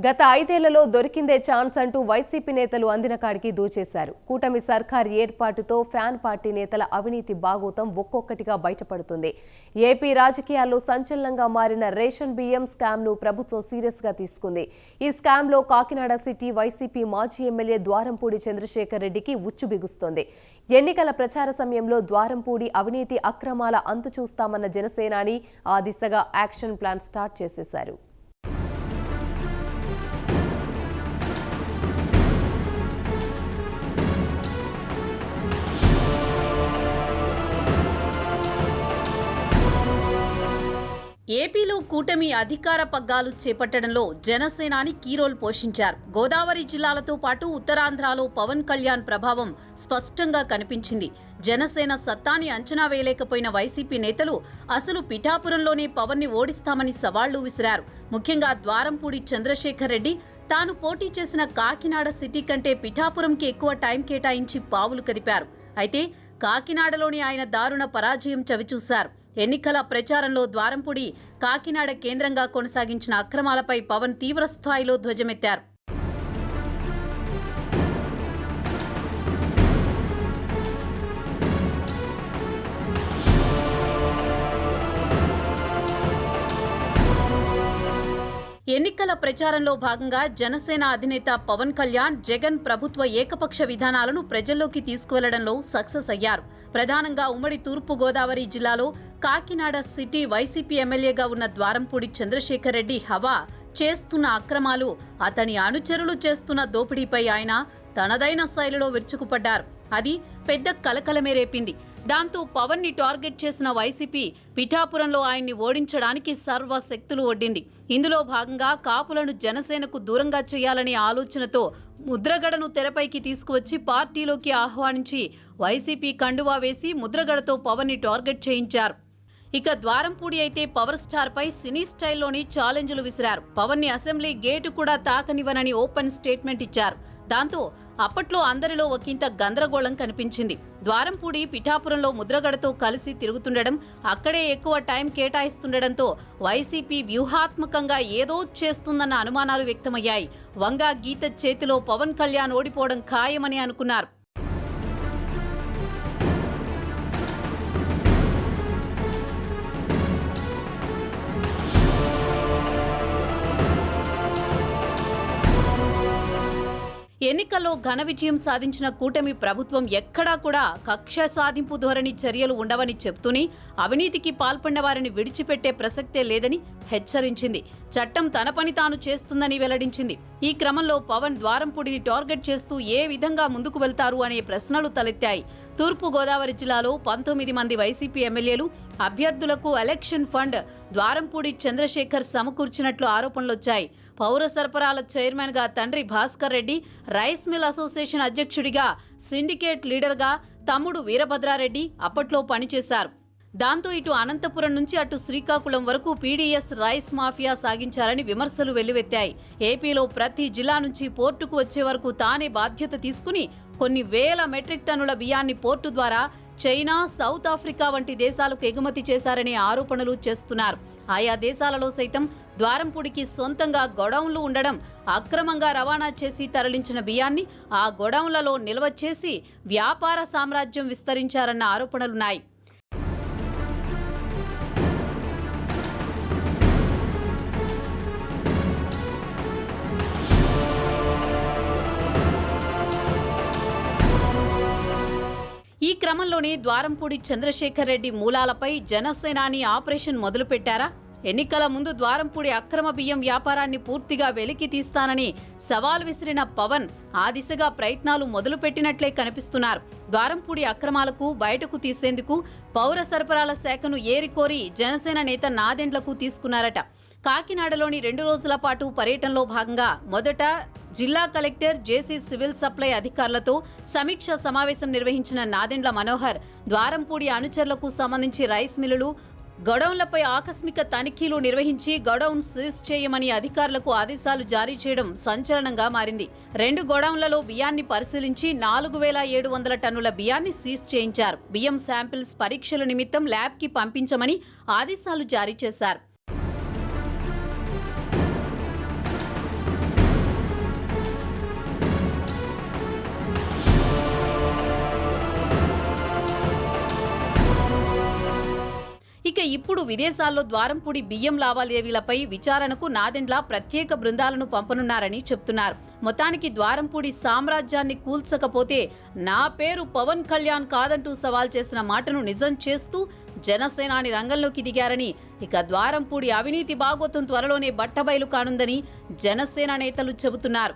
గత 5 ఏళ్లలో దొరికిందే ఛాన్స్ అంటూ వైసీపీ నేతలు అందిన కాడికి దూచేశారు. కూటమి సర్కార్ ఏర్పాటుతో ఫ్యాన్ పార్టీ నేతల అవినీతి బాగోతం ఒక్కొక్కటిగా బయటపడుతుంది. ఏపీ రాజకీయాల్లో సంచలనంగా మారిన రేషన్ బియ్యం స్కామ్ ను ప్రభుత్వం సీరియస్ గా తీసుకుంది. ఈ స్కామ్ లో కాకినాడ సిటీ వైసీపీ మాజీ ఎమ్మెల్యే ద్వారంపూడి చంద్రశేఖర్ రెడ్డికి ఉచ్చు బిగుస్తోంది. ఎన్నికల ప్రచార సమయంలో ద్వారంపూడి అవినీతి అక్రమాల అంతు చూస్తామన్న జనసేనాని ఆ దిశగా యాక్షన్ ప్లాన్ స్టార్ట్ చేసేశారు. ఏపీలో కూటమి అధికార పగ్గాలు చేపట్టడంలో జనసేనాని కీ రోల్ పోషించారు. గోదావరి జిల్లాలతో పాటు ఉత్తరాంధ్రలో పవన్ కళ్యాణ్ ప్రభావం స్పష్టంగా కనిపించింది. జనసేన సత్తాని అంచనా వేయలేకపోయిన వైసీపీ నేతలు అసలు పిఠాపురంలోనే పవన్ ని ఓడిస్తామని సవాళ్లు విసిరారు. ముఖ్యంగా ద్వారంపూడి చంద్రశేఖర్ రెడ్డి తాను పోటీ చేసిన కాకినాడ సిటీ కంటే పిఠాపురంకి ఎక్కువ టైం కేటాయించి పావులు కదిపారు. అయితే కాకినాడలోని ఆయన దారుణ పరాజయం చవిచూశారు. ఎన్నికల ప్రచారంలో ద్వారంపూడి కాకినాడ కేంద్రంగా కొనసాగించిన అక్రమాలపై పవన్ తీవ్ర స్థాయిలో ధ్వజమెత్తారు. ఎన్నికల ప్రచారంలో భాగంగా జనసేన అధినేత పవన్ కళ్యాణ్ జగన్ ప్రభుత్వ ఏకపక్ష విధానాలను ప్రజల్లోకి తీసుకువెళ్లడంలో సక్సెస్ అయ్యారు. ప్రధానంగా ఉమ్మడి తూర్పు గోదావరి జిల్లాలో కాకినాడ సిటీ వైసీపీ ఎమ్మెల్యేగా ఉన్న ద్వారంపూడి చంద్రశేఖర్ రెడ్డి హవా చేస్తున్న అక్రమాలు, అతని అనుచరులు చేస్తున్న దోపిడీపై ఆయన తనదైన శైలిలో విరుచుకుపడ్డారు. అది పెద్ద కలకలమే రేపింది. దాంతో పవన్ ని టార్గెట్ చేసిన వైసీపీ పిఠాపురంలో ఆయన్ని ఓడించడానికి సర్వశక్తులు ఒడ్డింది. ఇందులో భాగంగా కాపులను జనసేనకు దూరంగా చేయాలనే ఆలోచనతో ముద్రగడను తెరపైకి తీసుకువచ్చి పార్టీలోకి ఆహ్వానించి వైసీపీ కండువా వేసి ముద్రగడతో పవన్ ని టార్గెట్ చేయించారు. ఇక ద్వారంపూడి అయితే పవర్ స్టార్ పై సినీ స్టైల్లోని ఛాలెంజ్లు విసిరారు. పవన్ ని అసెంబ్లీ గేటు కూడా తాకనివ్వనని ఓపెన్ స్టేట్మెంట్ ఇచ్చారు. దాంతో అప్పట్లో అందరిలో ఒకంత గందరగోళం కనిపించింది. ద్వారంపూడి పిఠాపురంలో ముద్రగడతో కలిసి తిరుగుతుండడం, అక్కడే ఎక్కువ టైం కేటాయిస్తుండడంతో వైసీపీ వ్యూహాత్మకంగా ఏదో చేస్తుందన్న అనుమానాలు వ్యక్తమయ్యాయి. వంగా గీత చేతిలో పవన్ కళ్యాణ్ ఓడిపోవడం ఖాయమని అనుకున్నారు. ఎన్నికల్లో ఘన విజయం సాధించిన కూటమి ప్రభుత్వం ఎక్కడా కూడా కక్ష సాధింపు ధోరణి చర్యలు ఉండవని చెప్తూనే అవినీతికి పాల్పడిన వారిని విడిచిపెట్టే ప్రసక్తే లేదని హెచ్చరించింది. చట్టం తన పని తాను చేస్తుందని వెల్లడించింది. ఈ క్రమంలో పవన్ ద్వారంపూడిని టార్గెట్ చేస్తూ ఏ విధంగా ముందుకు వెళ్తారు అనే ప్రశ్నలు తలెత్తాయి. తూర్పు గోదావరి జిల్లాలో 19 మంది వైసీపీ ఎమ్మెల్యేలు అభ్యర్థులకు ఎలక్షన్ ఫండ్ ద్వారంపూడి చంద్రశేఖర్ సమకూర్చినట్లు ఆరోపణలొచ్చాయి. పౌర సరఫరాల చైర్మన్ గా తండ్రి Bhaskar Reddy, rice mill association అధ్యక్షుడిగా, సిండికేట్ లీడర్గా తమ్ముడు వీరభద్రారెడ్డి అప్పట్లో పనిచేశారు. దాంతో ఇటు అనంతపురం నుంచి అటు శ్రీకాకుళం వరకు పీడీఎస్ రైస్ మాఫియా సాగించారని విమర్శలు వెల్లువెత్తాయి. ఏపీలో ప్రతి జిల్లా నుంచి పోర్టుకు వచ్చే వరకు తానే బాధ్యత తీసుకుని కొన్ని వేల మెట్రిక్ టన్నుల బియ్యాన్ని పోర్టు ద్వారా చైనా, సౌత్ ఆఫ్రికా వంటి దేశాలకు ఎగుమతి చేశారనే ఆరోపణలు చేస్తున్నారు. ఆయా దేశాలలో సైతం ద్వారంపూడికి సొంతంగా గొడౌన్లు ఉండడం, అక్రమంగా రవాణా చేసి తరలించిన బియ్యాన్ని ఆ గొడౌన్లలో నిల్వ చేసి వ్యాపార సామ్రాజ్యం విస్తరించారన్న ఆరోపణలున్నాయి. ఈ క్రమంలోనే ద్వారంపూడి చంద్రశేఖర్ రెడ్డి మూలాలపై జనసేనాని ఆపరేషన్ మొదలుపెట్టారా? ఎన్నికల ముందు ద్వారంపూడి అక్రమ బియ్యం వ్యాపారాన్ని పూర్తిగా వెలికి తీస్తానని సవాల్ విసిరిన పవన్ ఆ దిశగా ప్రయత్నాలు మొదలుపెట్టినట్లే కనిపిస్తున్నారు. ద్వారంపూడి అక్రమాలకు బయటకు తీసేందుకు పౌర సరఫరాల శాఖను ఏరికోరి జనసేన నేత నాదెండ్లకు తీసుకున్నారట. కాకినాడలోని 2 రోజుల పాటు పర్యటనలో భాగంగా మొదట జిల్లా కలెక్టర్, జేసీ సివిల్ సప్లై అధికారులతో సమీక్ష సమావేశం నిర్వహించిన నాదెండ్ల మనోహర్ ద్వారంపూడి అనుచరులకు సంబంధించి రైస్ మిల్లులు, గొడౌన్లపై ఆకస్మిక తనిఖీలు నిర్వహించి గొడౌన్ సీజ్ చేయమని అధికారులకు ఆదేశాలు జారీ చేయడం సంచలనంగా మారింది. 2 గొడౌన్లలో బియ్యాన్ని పరిశీలించి 4700 టన్నుల బియ్యాన్ని సీజ్ చేయించారు. బియ్యం శాంపిల్స్ పరీక్షల నిమిత్తం ల్యాబ్కి పంపించమని ఆదేశాలు జారీ చేశారు. ఇక ఇప్పుడు విదేశాల్లో ద్వారంపూడి బియ్యం లావాదేవీలపై విచారణకు నాదెండ్ల ప్రత్యేక బృందాలను పంపనున్నారని చెప్తున్నారు. మొత్తానికి ద్వారంపూడి సామ్రాజ్యాన్ని కూల్చకపోతే నా పేరు పవన్ కళ్యాణ్ కాదంటూ సవాల్ చేసిన మాటను నిజం చేస్తూ జనసేనాని రంగంలోకి దిగారని, ఇక ద్వారంపూడి అవినీతి బాగోతం త్వరలోనే బట్టబయలు కానుందని జనసేన నేతలు చెబుతున్నారు.